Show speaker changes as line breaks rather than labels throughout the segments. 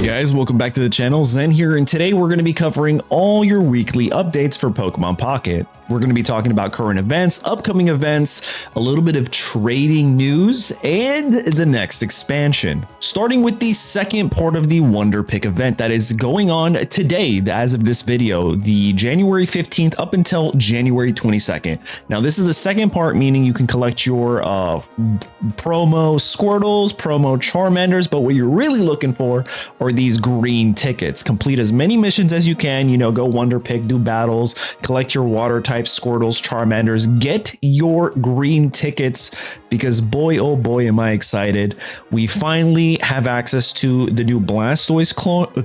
Hey guys, welcome back to the channel. Zen here, and today we're going to be covering all your weekly updates for Pokemon Pocket. We're going to be talking about current events, upcoming events, a little bit of trading news, and the next expansion. Starting with the second part of the Wonder Pick event that is going on today, as of this video, the January 15th up until January 22nd. Now, this is the second part, meaning you can collect your promo Squirtles, promo Charmanders, but what you're really looking for are these green tickets. Complete as many missions as you can, go Wonder Pick, do battles, collect your water type Squirtles, Charmanders, get your green tickets, because boy, oh boy, am I excited. We finally have access to the new Blastoise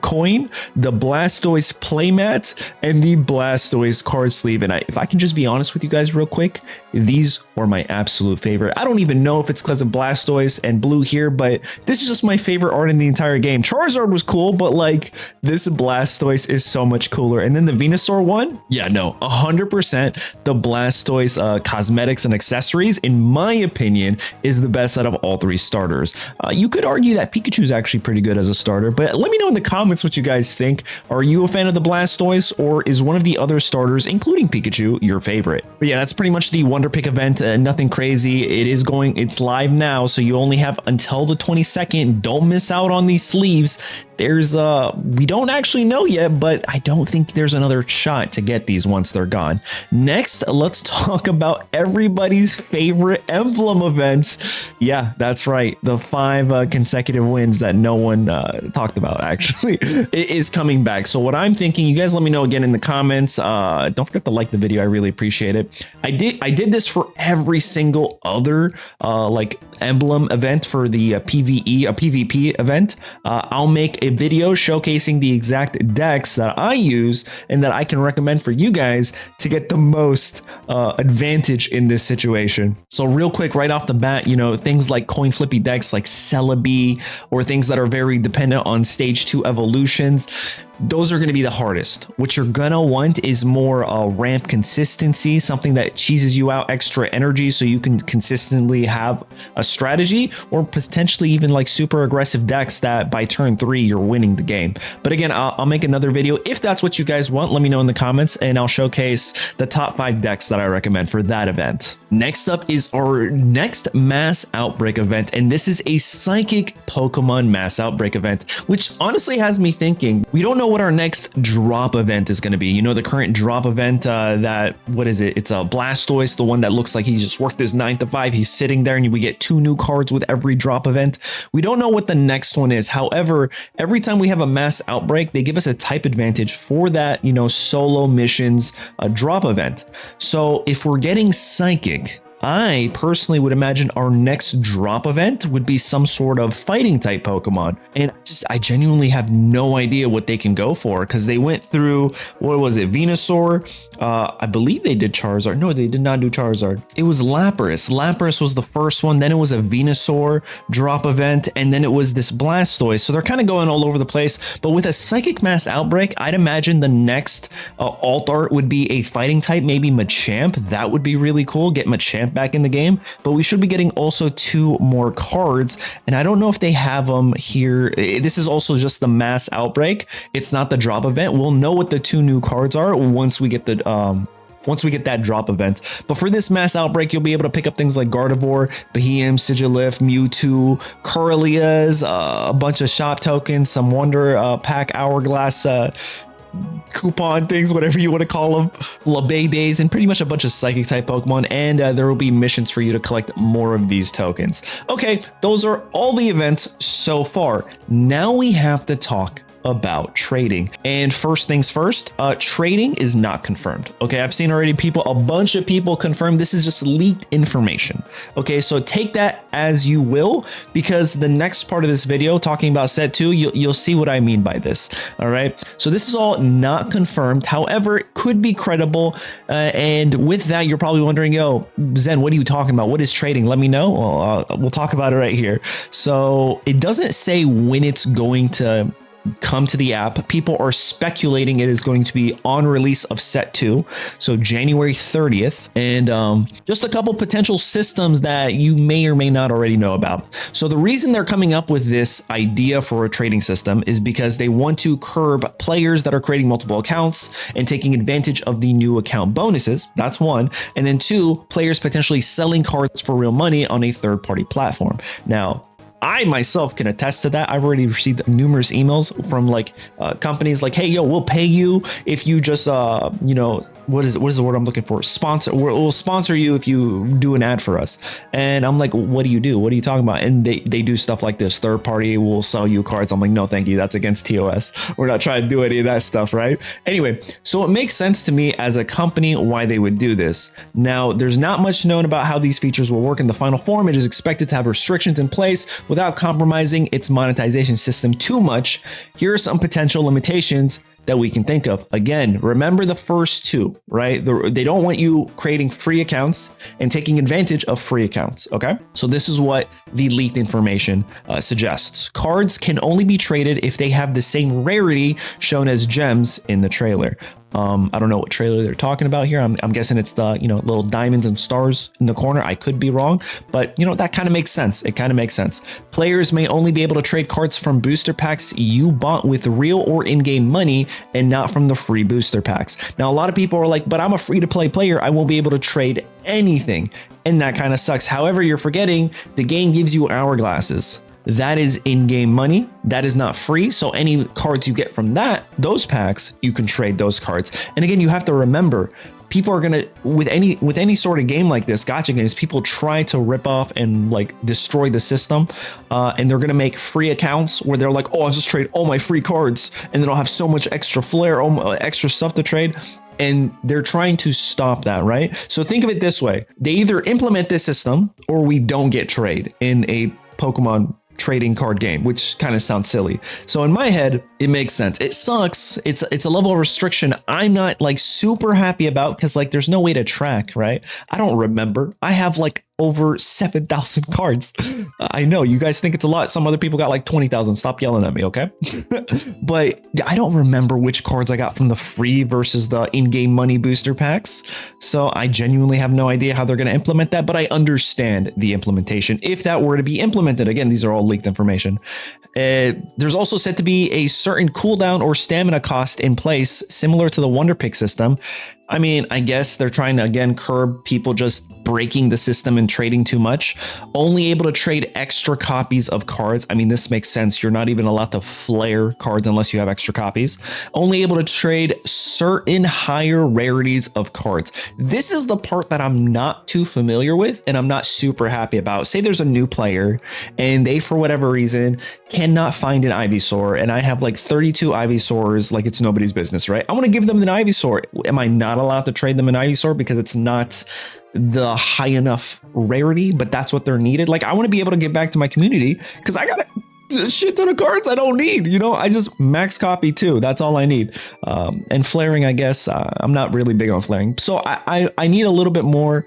coin, the Blastoise playmat, and the Blastoise card sleeve. And if I can just be honest with you guys real quick, these are my absolute favorite. I don't even know if it's because of Blastoise and blue here, but this is just my favorite art in the entire game. Charizard was cool, but like this Blastoise is so much cooler. And then the Venusaur one, yeah, no, 100% the Blastoise cosmetics and accessories, in my opinion, is the best out of all three starters. You could argue that Pikachu is actually pretty good as a starter, but let me know in the comments what you guys think. Are you a fan of the Blastoise, or is one of the other starters, including Pikachu, your favorite? But yeah, that's pretty much the Wonder Pick event. Nothing crazy. It's live now, so you only have until the 22nd. Don't miss out on these sleeves. We don't actually know yet, but I don't think there's another shot to get these once they're gone. Next, let's talk about everybody's favorite Emblem events. Yeah, that's right. The 5 consecutive wins that no one talked about, actually, it is coming back. So what I'm thinking, you guys let me know again in the comments. Don't forget to like the video. I really appreciate it. I did this for every single other like Emblem event for the PvP event. I'll make a video showcasing the exact decks that I use and that I can recommend for you guys to get the most advantage in this situation. So real quick, right off the bat, things like coin flippy decks like Celebi, or things that are very dependent on stage 2 evolutions, those are going to be the hardest. What you're gonna want is more ramp consistency, something that cheeses you out extra energy so you can consistently have a strategy, or potentially even like super aggressive decks that by turn 3 you're winning the game. But again, I'll make another video if that's what you guys want. Let me know in the comments, and I'll showcase the top 5 decks that I recommend for that event. Next up is our next Mass Outbreak event, and this is a Psychic Pokemon Mass Outbreak event, which honestly has me thinking, we don't know what our next drop event is going to be. The current drop event, what is it? It's a Blastoise, the one that looks like he just worked his 9 to 5. He's sitting there and we get 2 new cards with every drop event. We don't know what the next one is. However, every time we have a Mass Outbreak, they give us a type advantage for that, solo missions drop event. So if we're getting Psychic, I personally would imagine our next drop event would be some sort of fighting type Pokemon. And I genuinely have no idea what they can go for, because they went through, what was it, Venusaur? I believe they did Charizard. No, they did not do Charizard. It was Lapras. Lapras was the first one. Then it was a Venusaur drop event. And then it was this Blastoise. So they're kind of going all over the place. But with a Psychic Mass Outbreak, I'd imagine the next alt art would be a fighting type, maybe Machamp. That would be really cool. Get Machamp back in the game. But we should be getting also 2 more cards, and I don't know if they have them here. This is also just the Mass Outbreak. It's not the drop event. We'll know what the 2 new cards are once we get that drop event. But for this Mass Outbreak, you'll be able to pick up things like Gardevoir, Behemoth, Sigilyph, Mewtwo, Corellias, a bunch of shop tokens, some Wonder Pack Hourglass coupon things, whatever you want to call them, Labebes, and pretty much a bunch of Psychic type Pokemon. And there will be missions for you to collect more of these tokens. Okay, those are all the events so far. Now we have to talk about trading. And first things first, trading is not confirmed. Okay, I've seen already a bunch of people confirm this is just leaked information. Okay, so take that as you will, because the next part of this video talking about set 2, you'll see what I mean by this. All right, so this is all not confirmed. However, it could be credible. And with that, you're probably wondering, yo, Zen, what are you talking about? What is trading? Let me know. We'll talk about it right here. So it doesn't say when it's going to come to the app. People are speculating it is going to be on release of set 2, so January 30th, and just a couple potential systems that you may or may not already know about. So the reason they're coming up with this idea for a trading system is because they want to curb players that are creating multiple accounts and taking advantage of the new account bonuses. That's one. And then two, players potentially selling cards for real money on a third-party platform. Now, I myself can attest to that. I've already received numerous emails from like companies like, hey, yo, we'll pay you if you just, what is the word I'm looking for? Sponsor. We'll sponsor you if you do an ad for us. And I'm like, what do you do? What are you talking about? And they do stuff like this. Third party will sell you cards. I'm like, no, thank you. That's against TOS. We're not trying to do any of that stuff, right? Anyway, so it makes sense to me as a company why they would do this. Now, there's not much known about how these features will work in the final form. It is expected to have restrictions in place without compromising its monetization system too much. Here are some potential limitations that we can think of. Again, remember the first two, right? They don't want you creating free accounts and taking advantage of free accounts, okay? So this is what the leaked information suggests. Cards can only be traded if they have the same rarity shown as gems in the trailer. I don't know what trailer they're talking about here. I'm guessing it's the, little diamonds and stars in the corner. I could be wrong, but that kind of makes sense. It kind of makes sense. Players may only be able to trade cards from booster packs you bought with real or in-game money and not from the free booster packs. Now, a lot of people are like, but I'm a free-to-play player. I won't be able to trade anything. And that kind of sucks. However, you're forgetting the game gives you hourglasses. That is in-game money. That is not free. So any cards you get from those packs, you can trade those cards. And again, you have to remember, people are gonna, with any sort of game like this, gacha games, people try to rip off and like destroy the system, and they're gonna make free accounts where they're like, oh, I'll just trade all my free cards, and then I'll have so much extra flair, extra stuff to trade. And they're trying to stop that, right? So think of it this way: they either implement this system, or we don't get trade in a Pokemon trading card game, which kind of sounds silly. So in my head, it makes sense. It sucks. It's a level of restriction I'm not like super happy about, because like there's no way to track, right? I don't remember. I have like over 7,000 cards. I know you guys think it's a lot. Some other people got like 20,000. Stop yelling at me, okay? But I don't remember which cards I got from the free versus the in-game money booster packs. So I genuinely have no idea how they're going to implement that, but I understand the implementation if that were to be implemented. Again, these are all leaked information. There's also said to be a certain cooldown or stamina cost in place, similar to the Wonder Pick system. I mean, I guess they're trying to, again, curb people just breaking the system and trading too much. Only able to trade extra copies of cards. I mean, this makes sense. You're not even allowed to flare cards unless you have extra copies. Only able to trade certain higher rarities of cards. This is the part that I'm not too familiar with and I'm not super happy about. Say there's a new player and they, for whatever reason, cannot find an Ivysaur, and I have like 32 Ivysaurs, like it's nobody's business, right? I want to give them an Ivysaur. Am I not allowed to trade them an Ivysaur because it's not the high enough rarity, but that's what they're needed? Like, I want to be able to get back to my community because I got a shit ton of cards I don't need, I just max copy too. That's all I need. And flaring, I guess, I'm not really big on flaring. So I need a little bit more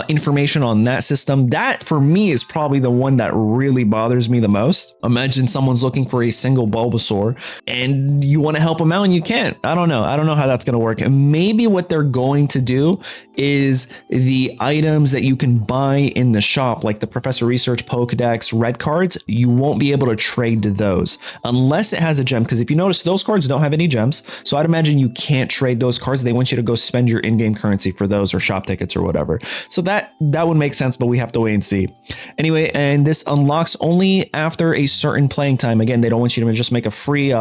information on that system. That for me is probably the one that really bothers me the most. Imagine someone's looking for a single Bulbasaur and you want to help them out and you can't. I don't know how that's going to work. And maybe what they're going to do is the items that you can buy in the shop, like the Professor Research Pokedex red cards, you won't be able to trade those unless it has a gem, because if you notice, those cards don't have any gems, so I'd imagine you can't trade those cards. They want you to go spend your in-game currency for those or shop tickets or whatever. So that would make sense, but we have to wait and see. Anyway, and this unlocks only after a certain playing time. Again, they don't want you to just make a free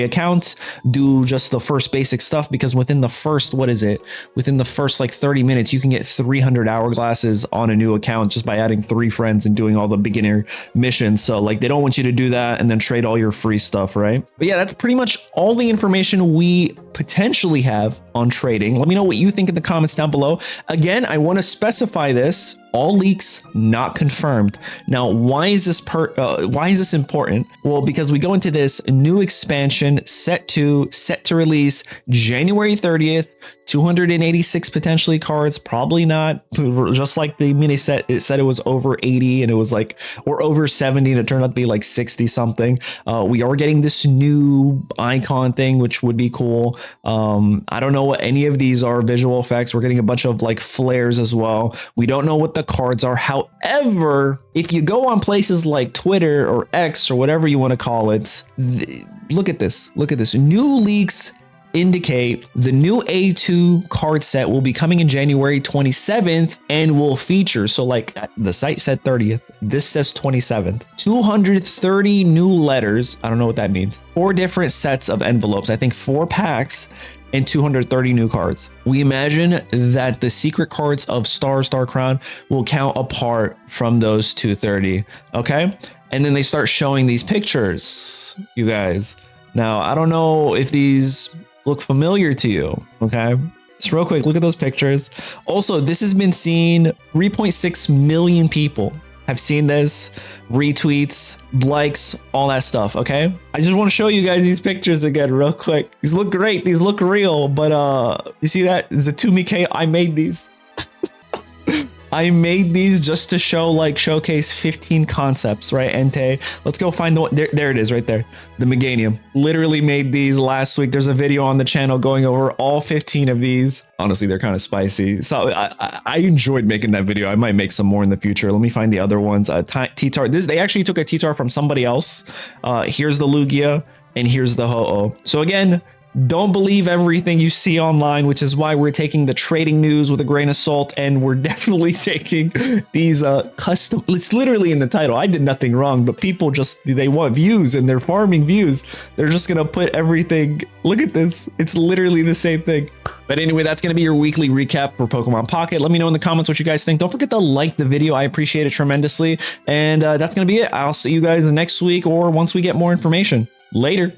account, do just the first basic stuff, because within the first like 30 minutes, you can get 300 hourglasses on a new account just by adding 3 friends and doing all the beginner missions. So like, they don't want you to do that and then trade all your free stuff, right? But yeah, that's pretty much all the information we potentially have on trading. Let me know what you think in the comments down below. Again, I want to specify this. All leaks not confirmed. Now, why is this important? Well, because we go into this new expansion set to release January 30th. 286 potentially cards, probably not. Just like the mini set, it said it was over 80 and it was like, or over 70 and it turned out to be like 60 something. We are getting this new icon thing, which would be cool. I don't know what any of these are visual effects. We're getting a bunch of like flares as well. We don't know what the cards are. However, if you go on places like Twitter or X or whatever you want to call it, look at this. Look at this. New leaks indicate the new A2 card set will be coming in January 27th and will feature, so like the site said 30th, this says 27th, 230 new letters. I don't know what that means. 4 different sets of envelopes, I think 4 packs, and 230 new cards. We imagine that the secret cards of Star Crown will count apart from those 230, okay? And then they start showing these pictures, you guys. Now, I don't know if these look familiar to you, okay? Just real quick, look at those pictures. Also, this has been seen, 3.6 million people have seen this, retweets, likes, all that stuff, okay? I just want to show you guys these pictures again real quick. These look great, these look real, but you see that? Zatumi K, I made these. I made these just to showcase 15 concepts, right, Entei? Let's go find the one. There it is right there. The Meganium. Literally made these last week. There's a video on the channel going over all 15 of these. Honestly, they're kind of spicy. So I enjoyed making that video. I might make some more in the future. Let me find the other ones. T-Tar. They actually took a T-Tar from somebody else. Here's the Lugia and here's the Ho-Oh. So again, don't believe everything you see online, which is why we're taking the trading news with a grain of salt, and we're definitely taking these custom. It's literally in the title. I did nothing wrong, but people they want views and they're farming views. They're just gonna put everything. Look at this. It's literally the same thing. But anyway, that's going to be your weekly recap for Pokemon Pocket. Let me know in the comments what you guys think. Don't forget to like the video. I appreciate it tremendously. And that's going to be it. I'll see you guys next week or once we get more information. Later.